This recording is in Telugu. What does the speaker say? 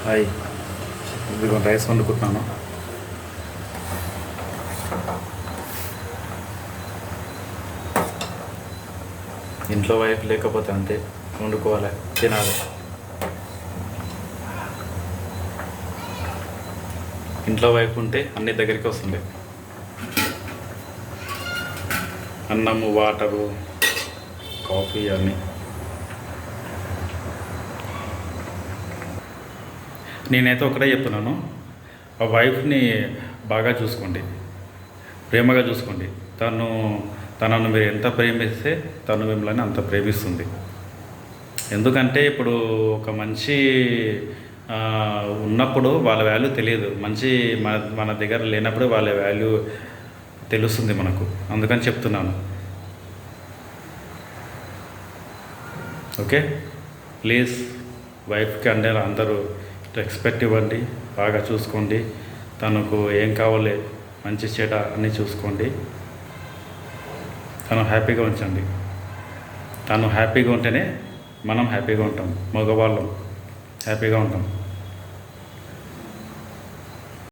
హాయ్, ఇదిగో రైస్ వండుకుంటున్నాను. ఇంట్లో వైఫ్ లేకపోతే అంతే, వండుకోవాలి, తినాలి. ఇంట్లో వైఫ్ ఉంటే అన్ని దగ్గరికి వస్తుంది. అన్నము, వాటరు, కాఫీ అన్నీ. నేనైతే ఒకటే చెప్తున్నాను, ఆ వైఫ్ని బాగా చూసుకోండి, ప్రేమగా చూసుకోండి. తనను మీరు ఎంత ప్రేమిస్తే తను మిమ్మల్ని అంత ప్రేమిస్తుంది. ఎందుకంటే ఇప్పుడు ఒక మనిషి ఉన్నప్పుడు వాళ్ళ వాల్యూ తెలియదు, మంచి మన దగ్గర లేనప్పుడు వాళ్ళ వాల్యూ తెలుస్తుంది మనకు. అందుకని చెప్తున్నాను. ఓకే, ప్లీజ్ వైఫ్కి అందరూ రెస్పెక్ట్ ఇవ్వండి, బాగా చూసుకోండి. తనకు ఏం కావాలి, మంచి చెడ్డ అన్నీ చూసుకోండి. తను హ్యాపీగా ఉంచండి. తను హ్యాపీగా ఉంటేనే మనం హ్యాపీగా ఉంటాం, మగవాళ్ళం హ్యాపీగా ఉంటాం.